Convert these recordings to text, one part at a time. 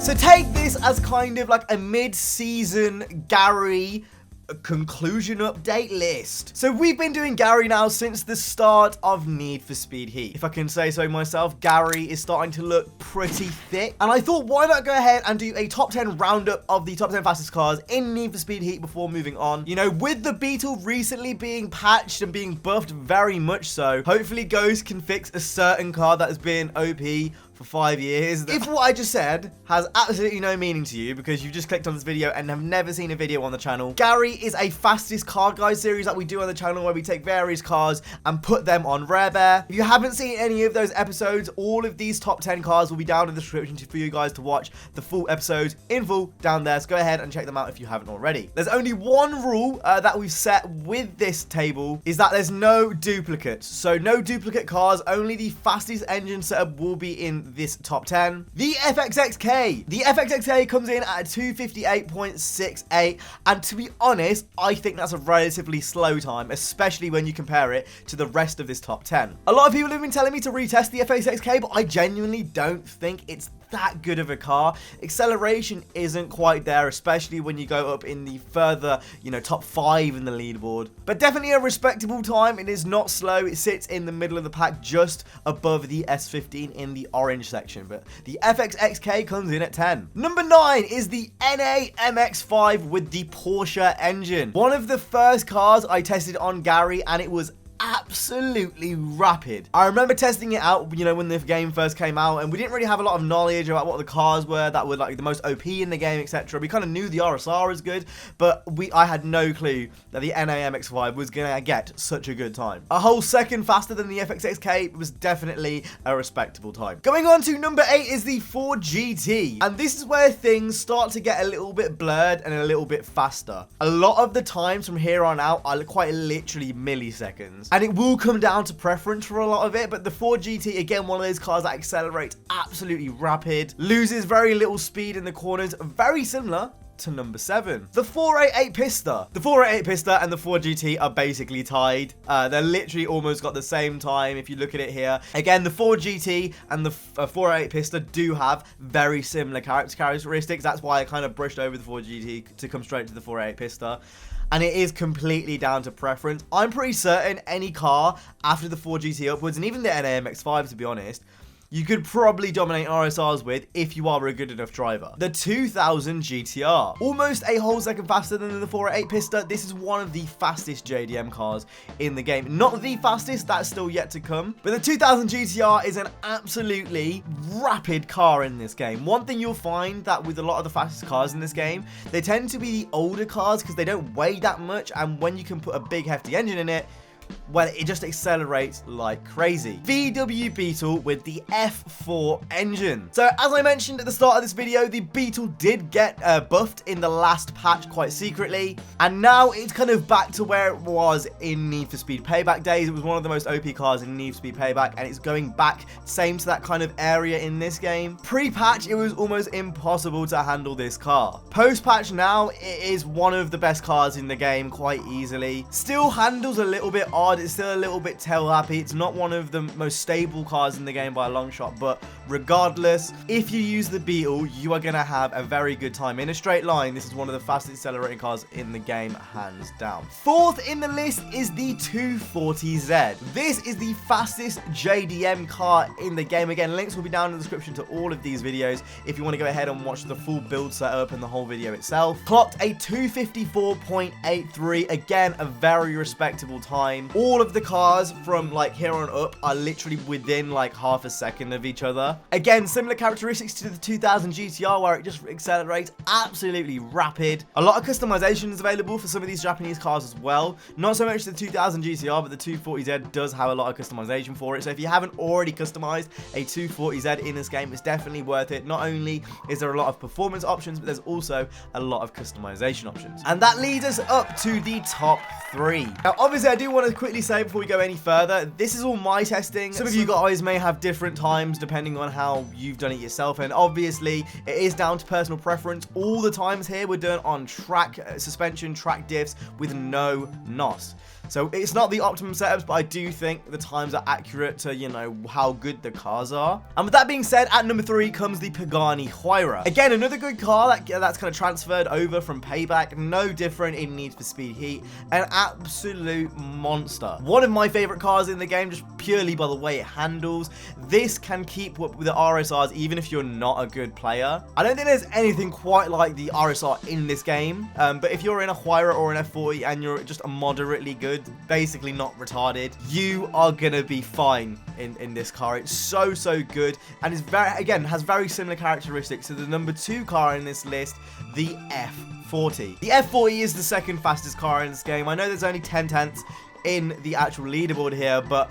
So take this as kind of like a mid-season Gary conclusion update list. So we've been doing Gary now since the start of Need for Speed Heat. If I can say so myself, Gary is starting to look pretty thick. And I thought, why not go ahead and do a top 10 roundup of the top 10 fastest cars in Need for Speed Heat before moving on. You know, with the Beetle recently being patched and being buffed very much so, hopefully Ghost can fix a certain car that has been OP for 5 years. If what I just said has absolutely no meaning to you because you've just clicked on this video and have never seen a video on the channel, Gary is a fastest car guide series that we do on the channel where we take various cars and put them on Rare Bear. If you haven't seen any of those episodes, all of these top 10 cars will be down in the description for you guys to watch the full episodes in full down there. So go ahead and check them out if you haven't already. There's only one rule that we've set with this table is that there's no duplicates. So no duplicate cars, only the fastest engine setup will be in this top 10. The FXXK. The FXXK comes in at 258.68, and to be honest, I think that's a relatively slow time, especially when you compare it to the rest of this top 10. A lot of people have been telling me to retest the FXXK, but I genuinely don't think it's that good of a car. Acceleration isn't quite there, especially when you go up in the further, you know, top 5 in the leaderboard. But definitely a respectable time. It is not slow. It sits in the middle of the pack, just above the S15 in the orange section. But the FXXK comes in at 10. Number 9 is the NA MX-5 with the Porsche engine. One of the first cars I tested on Gary, and it was absolutely rapid. I remember testing it out, you know, when the game first came out, and we didn't really have a lot of knowledge about what the cars were that were like the most OP in the game, etc. We kind of knew the RSR was good, but I had no clue that the NA MX-5 was gonna get such a good time. A whole second faster than the FXXK was definitely a respectable time. Going on to number 8 is the Ford GT, and this is where things start to get a little bit blurred and a little bit faster. A lot of the times from here on out are quite literally milliseconds. And it will come down to preference for a lot of it, but the Ford GT, again, one of those cars that accelerates absolutely rapid, loses very little speed in the corners, very similar to number 7. The 488 Pista. The 488 Pista and the Ford GT are basically tied. They're literally almost got the same time if you look at it here. Again, the Ford GT and the 488 Pista do have very similar characteristics. That's why I kind of brushed over the Ford GT to come straight to the 488 Pista. And it is completely down to preference. I'm pretty certain any car after the Ford GT upwards, and even the NA MX-5 to be honest, you could probably dominate RSRs with if you are a good enough driver. The 2000 GTR. Almost a whole second faster than the 488 Pista. This is one of the fastest JDM cars in the game. Not the fastest, that's still yet to come. But the 2000 GTR is an absolutely rapid car in this game. One thing you'll find that with a lot of the fastest cars in this game, they tend to be the older cars because they don't weigh that much, and when you can put a big hefty engine in it, well, it just accelerates like crazy. VW Beetle with the F4 engine. So as I mentioned at the start of this video, the Beetle did get buffed in the last patch quite secretly, and now it's kind of back to where it was in Need for Speed Payback days. It was one of the most OP cars in Need for Speed Payback, and it's going back same to that kind of area in this game. Pre-patch, it was almost impossible to handle this car. Post-patch now, it is one of the best cars in the game quite easily. Still handles a little bit odd. It's still a little bit tail happy. It's not one of the most stable cars in the game by a long shot, but regardless, if you use the Beetle, you are going to have a very good time. In a straight line, this is one of the fastest accelerating cars in the game, hands down. Fourth in the list is the 240Z. This is the fastest JDM car in the game. Again, links will be down in the description to all of these videos if you want to go ahead and watch the full build setup and the whole video itself. Clocked a 254.83. Again, a very respectable time. All of the cars from like here on up are literally within like half a second of each other. Again, similar characteristics to the 2000 GTR where it just accelerates absolutely rapid. A lot of customization is available for some of these Japanese cars as well. Not so much the 2000 GTR, but the 240Z does have a lot of customization for it. So if you haven't already customized a 240Z in this game, it's definitely worth it. Not only is there a lot of performance options, but there's also a lot of customization options. And that leads us up to the top 3. Now, obviously, I do want to quickly say before we go any further, this is all my testing. Some of you guys may have different times depending on how you've done it yourself, and obviously it is down to personal preference. All the times here were done on track suspension, track diffs with no NOS. So it's not the optimum setups, but I do think the times are accurate to, you know, how good the cars are. And with that being said, at number 3 comes the Pagani Huayra. Again, another good car that's kind of transferred over from Payback. No different in Need for Speed Heat. An absolute monster. One of my favorite cars in the game, just purely by the way it handles. This can keep up with the RSRs even if you're not a good player. I don't think there's anything quite like the RSR in this game, but if you're in a Huayra or an F40 and you're just a moderately good, basically not retarded, you are gonna be fine in this car. It's so good, and it's has very similar characteristics to the number 2 car in this list, the F40. The F40 is the second fastest car in this game. I know there's only 10/10ths in the actual leaderboard here, but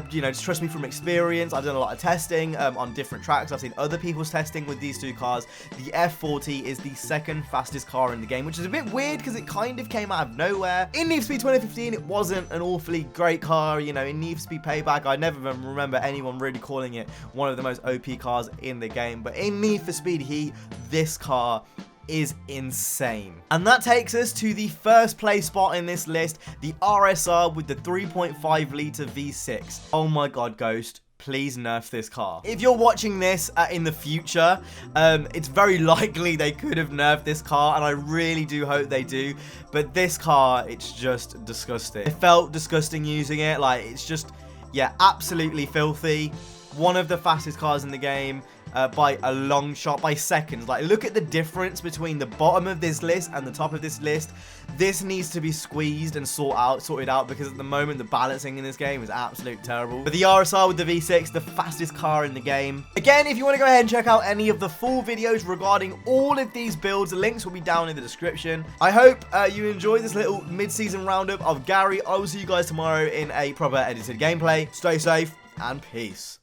just trust me from experience. I've done a lot of testing on different tracks. I've seen other people's testing with these 2 cars. The F40 is the second fastest car in the game, which is a bit weird because it kind of came out of nowhere. In Need for Speed 2015, it wasn't an awfully great car. You know, in Need for Speed Payback, I never remember anyone really calling it one of the most OP cars in the game. But in Need for Speed Heat, this car is insane. And that takes us to the first place spot in this list, the RSR with the 3.5 litre V6. Oh my god, Ghost, please nerf this car. If you're watching this in the future, it's very likely they could have nerfed this car, and I really do hope they do. But this car, it's just disgusting. It felt disgusting using it. Like, it's just, yeah, absolutely filthy. One of the fastest cars in the game. By a long shot, by seconds. Like, look at the difference between the bottom of this list and the top of this list. This needs to be squeezed and sorted out because at the moment the balancing in this game is absolutely terrible. But the RSR with the V6, the fastest car in the game. Again, if you want to go ahead and check out any of the full videos regarding all of these builds, the links will be down in the description. I hope you enjoyed this little mid-season roundup of Gary. I will see you guys tomorrow in a proper edited gameplay. Stay safe and peace.